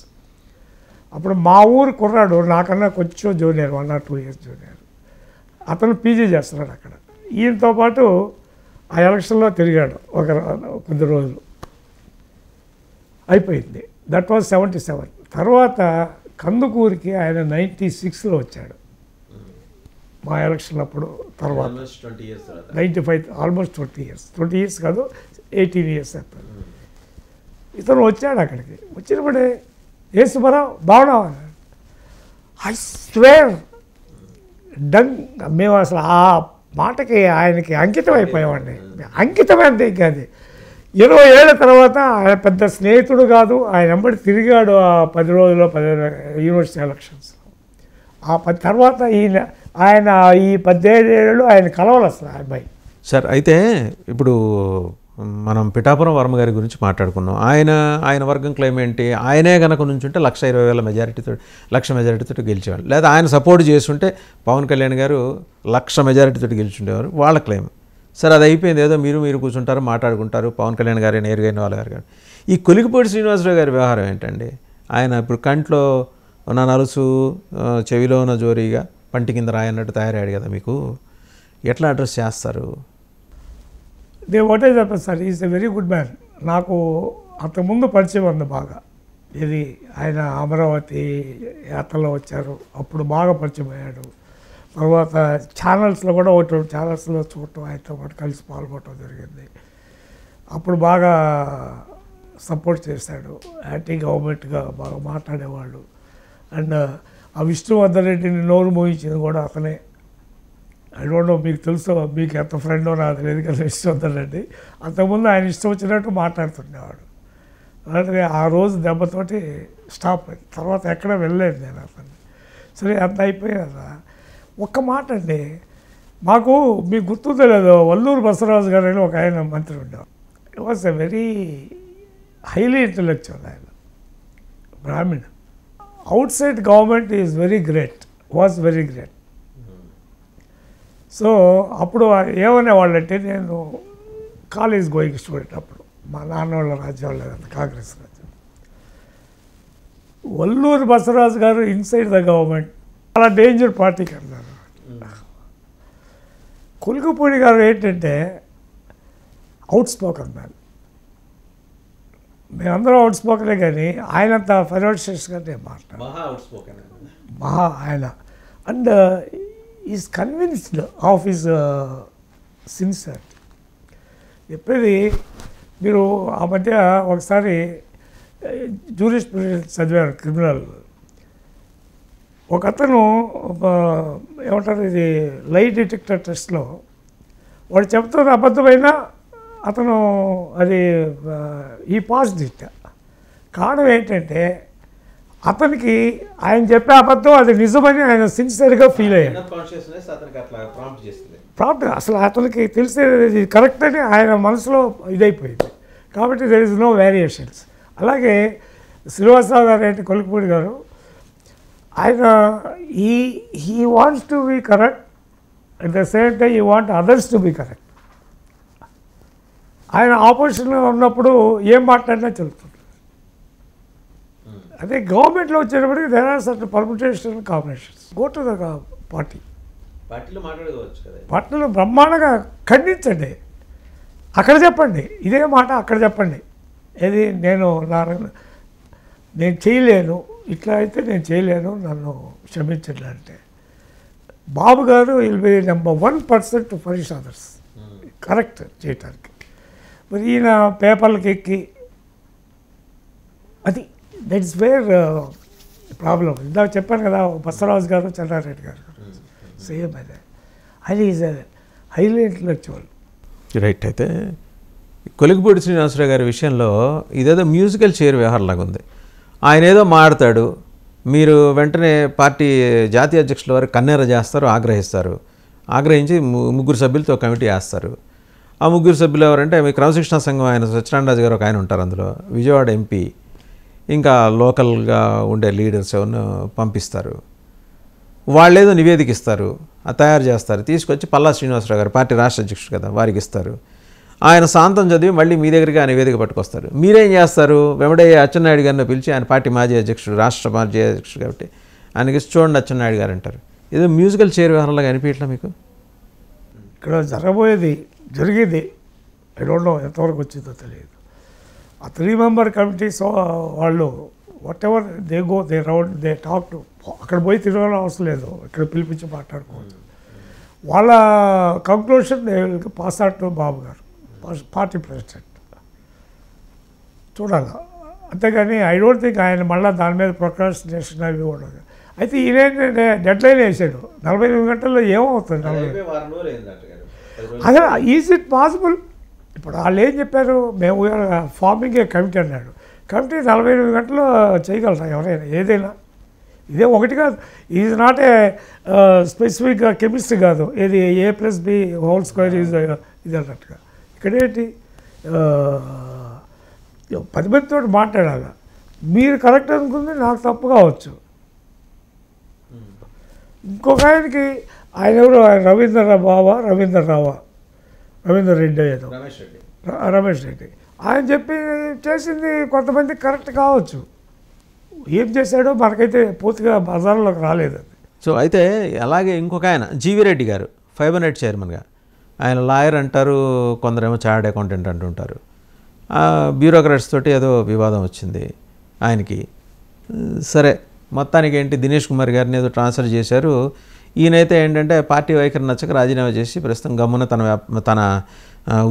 అప్పుడు మా ఊరు కుర్రాడు నాకన్నా కొంచెం జూనియర్, 1 or 2 years జూనియర్. అతను పీజీ చేస్తున్నాడు అక్కడ. ఈయనతో పాటు ఆ ఎలక్షన్లో తిరిగాడు కొద్ది రోజులు, అయిపోయింది. That was 77. తర్వాత కందుకూరికి ఆయన 96లో వచ్చాడు మా ఎలక్షన్ అప్పుడు. తర్వాత 95, ఆల్మోస్ట్ 20 years, 20 years కాదు 18 years అవుతుంది. ఇతను వచ్చాడు అక్కడికి. వచ్చినప్పుడే ఏ సుబ్బారావు బాగున్నావా, ఐ స్వేర్ డన్. మేము అసలు ఆ మాటకి ఆయనకి అంకితం అయిపోయామండి. అంకితమైంది ఇంకా అది. 20 ఏళ్ళ తర్వాత ఆయన పెద్ద స్నేహితుడు కాదు, ఆయన వెంబడి తిరిగాడు ఆ 10 రోజుల్లో 15 యూనివర్సిటీ ఎలక్షన్స్. ఆ 10 తర్వాత ఆయన ఈ 17 ఏళ్ళు ఆయన కలవాలి అసలు ఆ అబ్బాయి. సార్ అయితే ఇప్పుడు మనం పిఠాపురం వర్మ గారి గురించి మాట్లాడుకున్నాం. ఆయన వర్గం క్లెయిమ్ ఏంటి, ఆయనే కనుక నుంచుంటే 1,20,000 మెజారిటీతో, 1,00,000 మెజారిటీతో గెలిచేవాళ్ళు. లేదా ఆయన సపోర్ట్ చేస్తుంటే పవన్ కళ్యాణ్ గారు 1,00,000 మెజారిటీతో గెలిచుండేవారు, వాళ్ళ క్లెయిమ్. సరే అది అయిపోయింది, ఏదో మీరు కూర్చుంటారు, మాట్లాడుకుంటారు, పవన్ కళ్యాణ్ గారు నేరుగా అయిన వాళ్ళ గారు. ఈ కొలికిపూడి శ్రీనివాసరావు గారి వ్యవహారం ఏంటండి? ఆయన ఇప్పుడు కంట్లో నా నలుసు, చెవిలో ఉన్న జోరీగా, పంటి కింద రాయన్నట్టు తయారయ్యాడు కదా, మీకు ఎట్లా అడ్రస్ చేస్తారు? ఒకటే చెప్పాను sir, is a very good man. నాకు అంతకుముందు పరిచయం ఉంది బాగా. ఇది ఆయన అమరావతి యాత్రలో వచ్చారు, అప్పుడు బాగా పరిచయం అయ్యాడు. తర్వాత ఛానల్స్లో కూడా ఒకటి ఛానల్స్లో చూడటం, ఆయనతో పాటు కలిసి పాల్గొనడం జరిగింది. అప్పుడు బాగా సపోర్ట్ చేశాడు, యాంటీ గవర్నమెంట్గా బాగా మాట్లాడేవాళ్ళు. అండ్ ఆ విష్ణువర్ధన్ రెడ్డిని నోరు మోయించింది కూడా అతనే. ఐ డోంట్ నో, మీకు తెలుసో, మీకు ఎంత ఫ్రెండో నాకు తెలియదు కదా విష్ణువర్ధన్ రెడ్డి. అంతకుముందు ఆయన ఇష్టం వచ్చినట్టు మాట్లాడుతుండేవాడు. అలాంటిది ఆ రోజు దెబ్బతోటి స్టాప్ అయింది. తర్వాత ఎక్కడ వెళ్ళలేదు నేను అతన్ని. సరే అంత అయిపోయారా. ఒక్క మాట అండి, మాకు మీకు గుర్తుందో లేదో, వల్లూరు బసవరాజు గారు అని ఒక ఆయన మంత్రి ఉండేవారు. It was a very highly intellectual. ఆయన Brahmin. Outside government is very great, was very great. So అప్పుడు ఏమనేవాళ్ళంటే, నేను కాలేజ్ గోయింగ్ స్టూడెంట్ అప్పుడు, మా నాన్న వాళ్ళ రాజ్యం లేదంటే కాంగ్రెస్ రాజ్యం. వల్లూరు బసవరాజు గారు ఇన్సైడ్ ద గవర్నమెంట్ చాలా డేంజర్ పార్టీకి అన్నారు. కొలికిపూడి గారు ఏంటంటే అవుట్ స్పోకన్ మ్యాన్. మేమందరం అవుట్ స్పోకనే, కానీ ఆయనంత ఫెరోషియస్గా నేను మాట్లాడాను. మహా ఆయన. And is convinced of his sincerity. చెప్పేది మీరు ఆ మధ్య ఒకసారి జ్యూరిస్ప్రుడెన్స్ చదివారు, క్రిమినల్. ఒక అతను ఏమంటారు, ఇది లై డిటెక్టర్ టెస్ట్లో వాడు చెప్తున్న అబద్ధమైనా అతను అది ఈ పాజిటివ్. కారణం ఏంటంటే అతనికి ఆయన చెప్పే అబద్ధం అది నిజమని ఆయన సిన్సియర్గా ఫీల్ అయ్యాడు. ప్రాంప్ట్ అసలు అతనికి తెలిసేది కరెక్ట్ అని ఆయన మనసులో ఇదైపోయింది. కాబట్టి దెర్ ఇస్ నో వేరియేషన్స్. అలాగే శ్రీనివాసరావు గారు ఏంటి, కొలికిపూడి గారు, ఆయన he wants to be correct, at the same time he want others to be correct. ఆయన ఆపోజిషన్లో ఉన్నప్పుడు ఏం మాట్లాడినా చెల్లుతుంది. అదే గవర్నమెంట్లో వచ్చేటప్పటికి there are certain permutation combinations. Go to the పార్టీలో బ్రహ్మాండంగా ఖండించండి, అక్కడ చెప్పండి, ఇదే మాట అక్కడ చెప్పండి. ఏది నేను చేయలేను, ఇట్లా అయితే నేను చేయలేను, నన్ను క్షమించట్లే అంటే బాబు గారు will be number 1% to punish others, correct చేయటానికి. మరి ఈయన పేపర్లకు ఎక్కి అది దట్ ఇస్ వేర్ ప్రాబ్లం. ఇందాక చెప్పాను కదా బసవరాజు గారు చంద్రారెడ్డి గారు సేమ్ అదే. అది ఈజ్ హైలీ ఇంటలెక్చువల్. రైట్. అయితే కొలికిపూడి శ్రీనివాసరావు గారి విషయంలో ఇదేదో మ్యూజికల్ చైర్ వ్యవహారంలాగా ఉంది. ఆయన ఏదో మాడతాడు, మీరు వెంటనే పార్టీ జాతీయ అధ్యక్షుల వారు కన్నెర చేస్తారు, ఆగ్రహించి ముగ్గురు సభ్యులతో కమిటీ వేస్తారు. ఆ ముగ్గురు సభ్యులు ఎవరంటే మీ క్రమశిక్షణా సంఘం ఆయన సత్యనారాయణ గారు ఒక ఆయన ఉంటారు అందులో, విజయవాడ ఎంపీ, ఇంకా లోకల్గా ఉండే లీడర్స్ ఎవరినో పంపిస్తారు. వాళ్ళేదో నివేదిక ఇస్తారు, అది తయారు చేస్తారు, తీసుకొచ్చి పల్లా శ్రీనివాసరావు గారు పార్టీ రాష్ట్ర అధ్యక్షుడు కదా వారికి ఇస్తారు. ఆయన శాంతం చదివి మళ్ళీ మీ దగ్గరికి ఆ నివేదిక పట్టుకొస్తారు. మీరేం చేస్తారు, వెంబడే అచ్చెన్నాయుడు గారిని పిలిచి, ఆయన పార్టీ మాజీ అధ్యక్షుడు, రాష్ట్ర మాజీ అధ్యక్షుడు కాబట్టి ఆయనకి చూడండి అచ్చెన్నాయుడు గారు అంటారు. ఏదో మ్యూజికల్ చైర్ వ్యవహారంలాగా అనిపించట్లా మీకు? ఇక్కడ జరిగేది ఐ డోంట్ నో ఎంతవరకు వచ్చిందో తెలియదు. ఆ 3 మెంబర్ కమిటీస్ వాళ్ళు whatever they go they round they talk to, అక్కడ పోయి తిరగడం అవసరం లేదు, ఇక్కడ పిలిపించి మాట్లాడుకోవచ్చు. వాళ్ళ conclusion they will pass out to Babu garu party president చూడాలి. అంతేగాని ఐ డోంట్ థింక్ ఆయన మళ్ళీ దాని మీద ప్రొక్రాస్టినేషన్ అవి ఉండదు. అయితే ఈయన డెడ్ లైన్ వేసాడు 48 గంటల్లో ఏమవుతుంది. అదే ఈజ్ ఇట్ పాసిబుల్? ఇప్పుడు వాళ్ళు ఏం చెప్పారు, మేము ఫార్మింగ్ ఏ కమిటీ అన్నాడు. కమిటీ 48 గంటల్లో చేయగలరా ఎవరైనా ఏదైనా? ఇదే ఒకటి కాదు, ఈజ్ నాట్ ఏ స్పెసిఫిక్గా కెమిస్ట్రీ కాదు, ఏది A+B² ఇది అన్నట్టుగా. ఇక్కడేంటి 10 మందితో మాట్లాడాలి. మీరు కరెక్ట్ అనుకుంది నాకు తప్పు కావచ్చు. ఇంకొక ఆయనకి ఆయన ఎవరు, ఆయన రవీందర్ రెడ్డి ఏదో రమేష్ రెడ్డి ఆయన చేసింది కొంతమంది కరెక్ట్ కావచ్చు. ఏం చేశాడో మనకైతే పూర్తిగా బజార్లోకి రాలేదు. సో అయితే అలాగే ఇంకొక ఆయన జీవి రెడ్డి గారు ఫైబర్ నెట్ చైర్మన్గా, ఆయన లాయర్ అంటారు, కొందరేమో చార్టెడ్ అకౌంటెంట్ అంటుంటారు. బ్యూరోక్రాట్స్ తోటి ఏదో వివాదం వచ్చింది ఆయనకి. సరే మొత్తానికి ఏంటి, దినేష్ కుమార్ గారిని ఏదో ట్రాన్స్ఫర్ చేశారు. ఈయనైతే ఏంటంటే పార్టీ వైఖరి నచ్చక రాజీనామా చేసి ప్రస్తుతం గమ్మున తన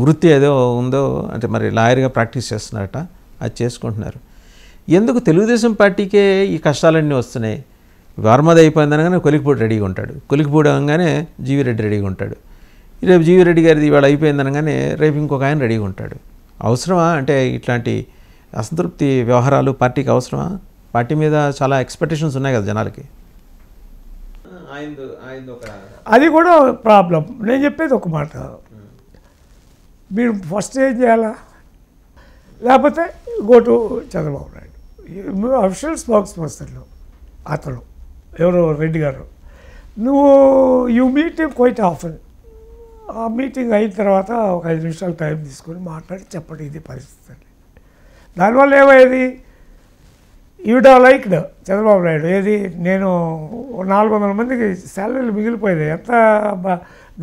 వృత్తి ఏదో ఉందో అంటే మరి లాయర్గా ప్రాక్టీస్ చేస్తున్నారట, అది చేసుకుంటున్నారు. ఎందుకు తెలుగుదేశం పార్టీకే ఈ కష్టాలన్నీ వస్తున్నాయి? వర్మది అయిపోయిందనగానే కొలికిపూడి రెడీగా ఉంటాడు, కొలికిపూడి అనగానే జీవిరెడ్డి రెడీగా ఉంటాడు, రేపు జీవిరెడ్డి గారిది ఇవాళ అయిపోయిందనగానే రేపు ఇంకొక ఆయన రెడీగా ఉంటాడు. అవసరమా? అంటే ఇట్లాంటి అసంతృప్తి వ్యవహారాలు పార్టీకి అవసరమా? పార్టీ మీద చాలా ఎక్స్పెక్టేషన్స్ ఉన్నాయి కదా జనాలకి. అది కూడా ప్రాబ్లం. నేను చెప్పేది ఒక మాట, మీరు ఫస్ట్ ఏం చేయాలా, లేకపోతే go to Chandrababu Naidu official spokes person అతను ఎవరు రెడ్డి గారు, నువ్వు యూ మీట్ క్వైట్ ఆఫన్. ఆ మీటింగ్ అయిన తర్వాత ఒక 5 నిమిషాలు టైం తీసుకొని మాట్లాడి చెప్పండి ఇది పరిస్థితి అని. దానివల్ల ఏమయ్యేది, ఈవిడ లైక్డ్ చంద్రబాబు నాయుడు. ఏది, నేను 400 మందికి శాలరీలు మిగిలిపోయింది, ఎంత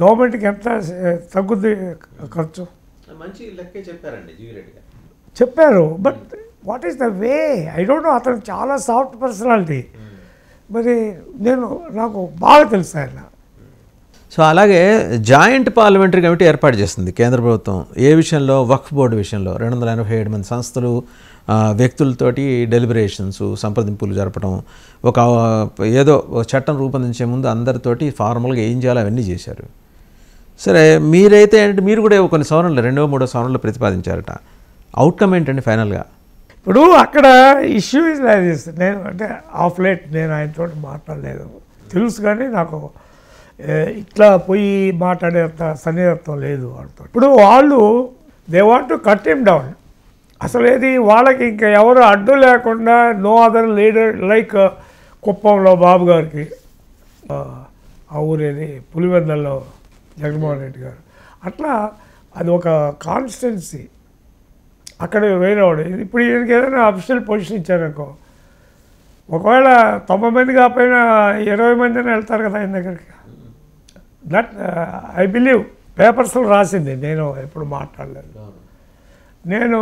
గవర్నమెంట్కి ఎంత తగ్గుద్ది ఖర్చు మంచి లెక్కే చెప్పారండి జీవిరెడ్డి గారు. చెప్పారు. But what is the way, I don't know. అతను చాలా సాఫ్ట్ పర్సనాలిటీ. మరి నాకు బాగా తెలుసు ఆయన. సో అలాగే జాయింట్ పార్లమెంటరీ కమిటీ ఏర్పాటు చేస్తుంది కేంద్ర ప్రభుత్వం ఏ విషయంలో, వక్ఫ్ బోర్డు విషయంలో. 287 మంది సంస్థలు వ్యక్తులతోటి డెలిబరేషన్స్ సంప్రదింపులు జరపడం, ఏదో చట్టం రూపొందించే ముందు అందరితోటి ఫార్మల్గా ఏం చేయాలో అవన్నీ చేశారు. సరే మీరైతే ఏంటంటే మీరు కూడా కొన్ని సవరణలు 2వ 3వ సవరణలు ప్రతిపాదించారట. అవుట్కమ్ ఏంటండి ఫైనల్గా? ఇప్పుడు అక్కడ ఇష్యూ ఇస్ లైక్ దిస్. నేను అంటే ఆఫ్ లేట్ నేను ఆయనతో మాట్లాడలేదు, తెలుసు, కానీ నాకు ఇట్లా పోయి మాట్లాడేంత సన్నిహితం లేదు వాళ్ళతో. ఇప్పుడు వాళ్ళు they want to cut him down. అసలు ఏది వాళ్ళకి ఇంకా ఎవరు అడ్డు లేకుండా, నో అదర్ లీడర్ లైక్ కుప్పంలో బాబు గారికి, ఆ ఊరేది పులివెందల్లో జగన్మోహన్ రెడ్డి గారు, అట్లా అది ఒక కాన్స్టిట్యున్సీ. అక్కడ వేరేవాడు. ఇప్పుడు ఈయనకి ఏదైనా అఫీషియల్ పొజిషన్ ఇచ్చారనుకో, ఒకవేళ 90 మంది కాకపోయినా 20 మందిని వెళ్తారు కదా ఆయన దగ్గరికి. దట్ ఐ బిలీవ్ పేపర్స్లో రాసింది, నేను ఎప్పుడు మాట్లాడలేదు. నేను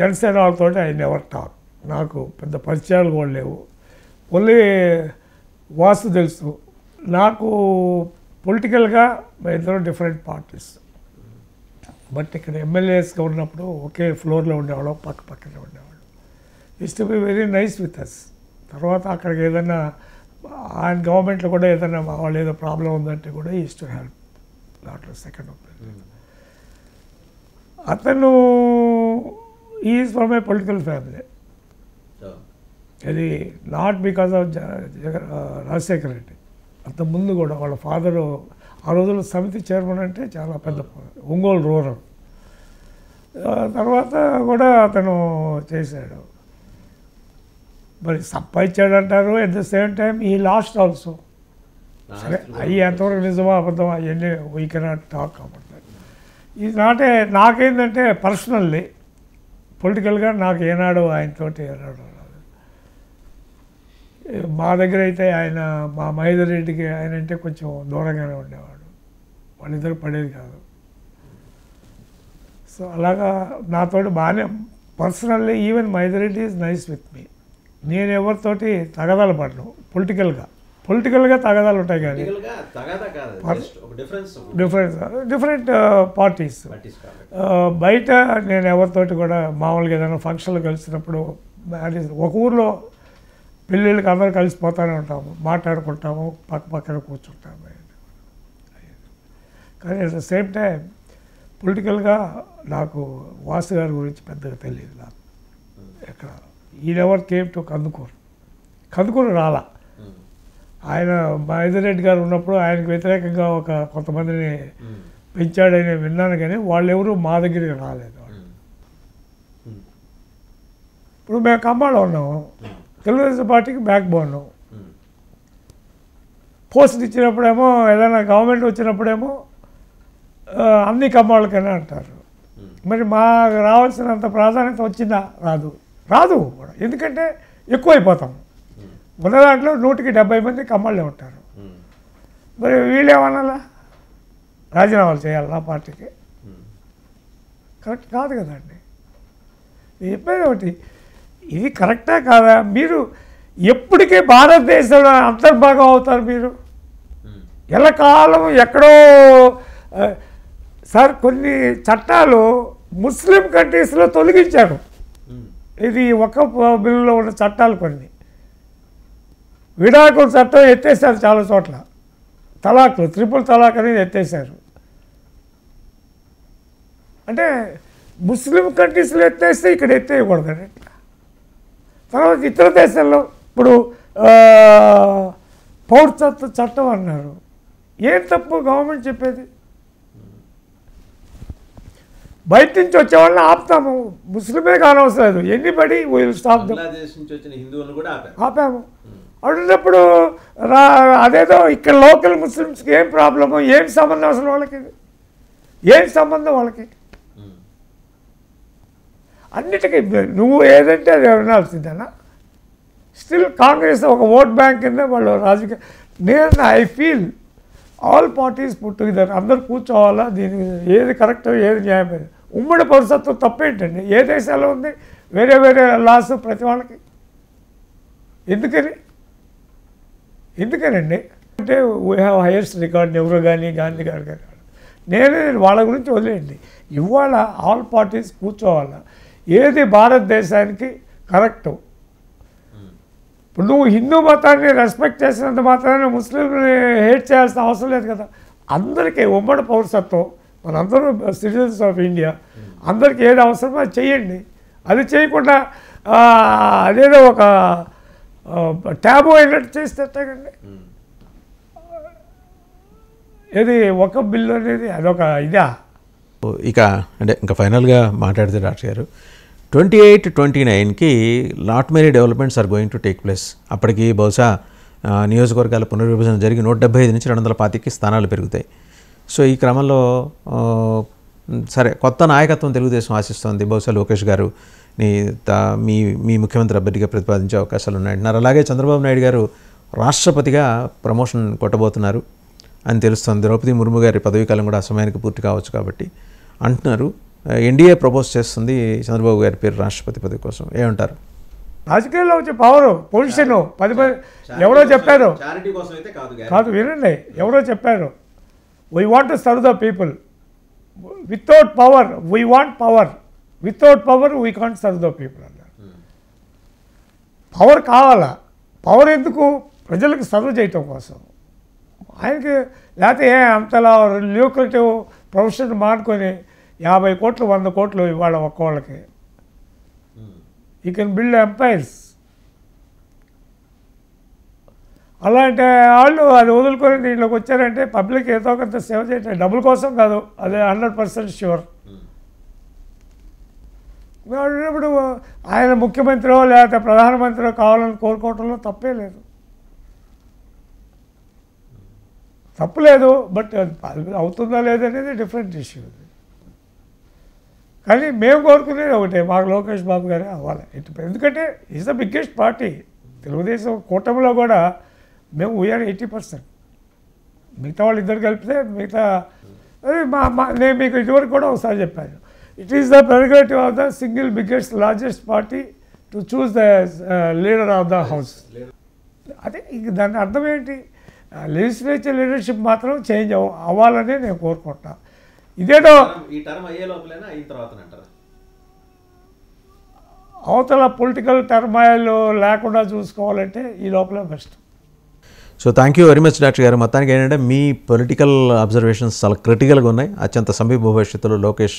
జనసేన వాళ్ళతో ఐ నెవర్ టాక్, నాకు పెద్ద పరిచయాలు కూడా లేవు. ఓన్లీ వాసు తెలుసు నాకు. పొలిటికల్గా ఇద్దరు డిఫరెంట్ పార్టీస్, బట్ ఇక్కడ ఎమ్మెల్యేస్గా ఉన్నప్పుడు ఒకే ఫ్లోర్లో ఉండేవాళ్ళం, పక్కనే ఉండేవాళ్ళు. Is to be very nice with us. తర్వాత అక్కడికి ఏదైనా ఆయన గవర్నమెంట్లో కూడా ఏదైనా వాళ్ళు ఏదో ప్రాబ్లం ఉందంటే కూడా ఈస్ టు హెల్ప్. దాంట్లో సెకండ్ ఒపీనియన్. అతను is from a political family. అది not because of Rajasekhar Reddy. అంతకుముందు కూడా వాళ్ళ ఫాదరు ఆ రోజుల్లో సమితి చైర్మన్ అంటే చాలా పెద్ద ఒంగోలు రూరల్. తర్వాత కూడా అతను చేశాడు. మరి సంపాదించాడంటారు. ఎట్ ద సేమ్ టైం ఈ లాస్ట్ ఆల్సో. సరే అవి ఎంతవరకు నిజమా అబద్ధమా అవన్నీ we cannot talk about that. ఇది నాటే నాకేంటంటే పర్సనల్లీ పొలిటికల్గా నాకు ఏనాడు ఆయనతోటి ఏనాడు రాదు. మా దగ్గర అయితే ఆయన మా మహేందర్ రెడ్డికి ఆయన అంటే కొంచెం దూరంగానే ఉండేవాడు. వాళ్ళిద్దరు పడేది కాదు. సో అలాగా నాతో బాగానే personally even Mahender Reddy is nice with me. నేను ఎవరితోటి తగదాలు పడను. పొలిటికల్గా తగదాలు ఉంటాయి కానీ డిఫరెంట్ పార్టీస్. బయట నేను ఎవరితోటి కూడా మామూలుగా ఏదైనా ఫంక్షన్లు కలిసినప్పుడు మ్యారేజ్ ఒక ఊర్లో పెళ్ళిళ్ళకి అందరూ కలిసిపోతూనే ఉంటాము, మాట్లాడుకుంటాము, పక్కన కూర్చుంటాము. కానీ అట్ ద సేమ్ టైం పొలిటికల్గా నాకు వాసు గారి గురించి పెద్దగా తెలియదు. నాకు ఎక్కడ ఈ నెవర్ కేమ్ టు కందుకూరు రాలా. ఆయన మహేందర్ రెడ్డి గారు ఉన్నప్పుడు ఆయనకు వ్యతిరేకంగా కొంతమందిని పెంచాడని విన్నాను కానీ వాళ్ళు ఎవరు మా దగ్గరికి రాలేదు. ఇప్పుడు మేము ఖమ్మంలో ఉన్నాము. తెలుగుదేశం పార్టీకి బ్యాక్ బోన్. పోస్ట్ ఇచ్చినప్పుడేమో ఏదైనా గవర్నమెంట్ వచ్చినప్పుడేమో అన్ని ఖమ్మాళ్ళకైనా అంటారు. మరి మాకు రావాల్సినంత ప్రాధాన్యత వచ్చిందా? రాదు కూడా. ఎందుకంటే ఎక్కువైపోతాం. ఉన్న దాంట్లో 170 మంది ఖమ్మాళ్ళే ఉంటారు. మరి వీళ్ళేమన్నా రాజీనామాలు చేయాలా పార్టీకి? కరెక్ట్ కాదు కదండి. చెప్పేది ఒకటి, ఇది కరెక్టా కాదా? మీరు ఎప్పటికీ భారతదేశంలో అంతర్భాగం అవుతారు. మీరు ఎల్లకాలం ఎక్కడో సార్ కొన్ని చట్టాలు ముస్లిం కంట్రీస్లో తొలగించారు. ఇది వకఫ్ బిల్లులో ఉన్న చట్టాలు కొన్ని. విడాకుల చట్టం ఎత్తేసారు చాలా చోట్ల. తలాక్లు, ట్రిపుల్ తలాక్ అనేది ఎత్తేసారు. అంటే ముస్లిం కంట్రీస్లో ఎత్తేస్తే ఇక్కడ ఎత్తేయకూడదండి. తర్వాత ఇతర దేశాల్లో ఇప్పుడు పౌరసత్వ చట్టం అన్నారు. ఏం తప్పు గవర్నమెంట్ చెప్పేది? బయట నుంచి వచ్చే వాళ్ళని ఆపుతాము. ముస్లిమే కానవసరం లేదు. Anybody will stop them. ఆపాము. అడిగినప్పుడు అదేదో ఇక్కడ లోకల్ ముస్లిమ్స్కి ఏం ప్రాబ్లము, ఏం సంబంధం అసలు వాళ్ళకి? ఏం సంబంధం వాళ్ళకి? అన్నిటికీ నువ్వు ఏదంటే అది వినాల్సిందేనా? స్టిల్ కాంగ్రెస్ ఒక ఓట్ బ్యాంక్ కింద వాళ్ళు రాజకీయ. I feel all parties put together. అందరు కూర్చోవాలా, దీనికి ఏది కరెక్ట్ ఏది న్యాయమైనది. ఉమ్మడి పౌరసత్వం తప్పేంటండి? ఏ దేశాల్లో ఉంది వేరే వేరే లాస్ ప్రతి వాళ్ళకి? ఎందుకనండి అంటే we have highest record. Nehru కానీ గాంధీ గారు కానీ నేనే వాళ్ళ గురించి వదిలేయండి. ఇవాళ ఆల్ పార్టీస్ కూర్చోవాలా, ఏది భారతదేశానికి కరెక్టు. ఇప్పుడు నువ్వు హిందూ మతాన్ని రెస్పెక్ట్ చేసినంత మాత్రాన్ని ముస్లింని హేట్ చేయాల్సిన అవసరం లేదు కదా. అందరికీ ఉమ్మడి పౌరసత్వం, మనందరూ సిటిజన్స్ ఆఫ్ ఇండియా, అందరికీ ఏది అవసరమో అది చెయ్యండి. అది చేయకుండా అదేదో ఒక ట్యాబు అయినట్టు చేస్తే ఎట్టాగండి? ఏది ఒక బిల్లు అనేది అదొక ఇదా? ఇక అంటే ఇంకా ఫైనల్గా మాట్లాడితే డాక్టర్ గారు 28-29కి lot many developments are going to take place. అప్పటికి బహుశా నియోజకవర్గాల పునర్విభజన జరిగి 175 నుంచి 225కి స్థానాలు పెరుగుతాయి. సో ఈ క్రమంలో సరే కొత్త నాయకత్వం తెలుగుదేశం ఆశిస్తోంది. బహుశా లోకేష్ గారు మీ ముఖ్యమంత్రి అభ్యర్థిగా ప్రతిపాదించే అవకాశాలు ఉన్నాయంటున్నారు. అలాగే చంద్రబాబు నాయుడు గారు రాష్ట్రపతిగా ప్రమోషన్ కొట్టబోతున్నారు అని తెలుస్తోంది. ద్రౌపది ముర్ము గారి పదవీకాలం కూడా సమయానికి పూర్తి కావచ్చు కాబట్టి అంటున్నారు. ఎన్డీఏ ప్రపోజ్ చేస్తుంది చంద్రబాబు గారి పేరు రాష్ట్రపతి పదవి కోసం. ఏమంటారు? రాజకీయాల్లో వచ్చే పవర్ పొజిషన్ 10 ఎవరో చెప్పారు కాదు, వినండి. ఎవరో చెప్పారు, we want to serve the people. Without power we want power, without power we can't serve the people అన్నారు. పవర్ కావాలా, పవర్ ఎందుకు? ప్రజలకు సర్వ్ చేయటం కోసం. ఆయనకి లేకపోతే అంతలా ల్యూక్రేటివ్ ప్రొఫెషన్ మానుకొని 50 కోట్లు 100 కోట్లు ఇవాళ ఒక్కోళ్ళకి. You can build empires. అలాంటి వాళ్ళు అది వదులుకొని దీంట్లోకి వచ్చారంటే పబ్లిక్ ఏదో కొంత సేవ చేయటం, డబ్బుల కోసం కాదు, అదే 100% ష్యూర్. ఇప్పుడు ఆయన ముఖ్యమంత్రో లేకపోతే ప్రధానమంత్రో కావాలని కోరుకోవటంలో తప్పే లేదు, తప్పులేదు. బట్ అవుతుందా లేదనేది డిఫరెంట్ ఇష్యూ. కానీ మేము కోరుకునేది ఒకటే, మాకు లోకేష్ బాబు గారే అవ్వాలి. ఎందుకంటే is the biggest party. Telugu Desam కూటమిలో కూడా మేము వీఆర్ 80%. మిగతా వాళ్ళు ఇద్దరు కలిపితే మిగతా నేను మీకు ఇదివరకు కూడా ఒకసారి చెప్పాను. It is the prerogative of the single biggest largest party to choose the leader of the house. అదే ఇంక దాని అర్థం ఏంటి? లెజిస్లేచర్ లీడర్షిప్ మాత్రం చేంజ్ అవ్వాలని నేను కోరుకుంటున్నా. ఇదేదో ఈ టర్మ్ అయ్యే లోపలైనా అయిన తర్వాత అంటారా? అవతల పొలిటికల్ టర్మాయిల్ లేకుండా చూసుకోవాలంటే ఈ లోపల best. So thank you very much doctor గారు. మొత్తానికి ఏంటంటే మీ పొలిటికల్ అబ్జర్వేషన్స్ చాలా క్రిటికల్గా ఉన్నాయి. అత్యంత సమీప భవిష్యత్తులో లోకేష్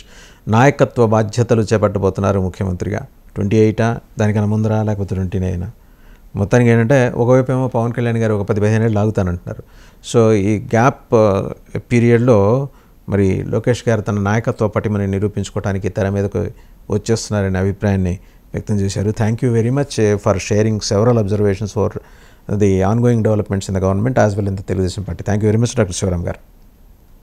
నాయకత్వ బాధ్యతలు చేపట్టబోతున్నారు ముఖ్యమంత్రిగా. 28 దానికన్నా ముందరా లేకపోతే 29 మొత్తానికి ఏంటంటే ఒకవైపు ఏమో పవన్ కళ్యాణ్ గారు ఒక 10-15 ఏళ్ళు లాగుతానంటున్నారు. సో ఈ గ్యాప్ పీరియడ్లో మరి లోకేష్ గారు తన నాయకత్వ పటిమని నిరూపించుకోవడానికి తెర మీదకు వచ్చేస్తున్నారనే అభిప్రాయాన్ని వ్యక్తం చేశారు. Thank you very much for sharing several observations for the ongoing developments in the government as well in the Telugu Desam Party. Thank you very much, Dr. Sivaram garu.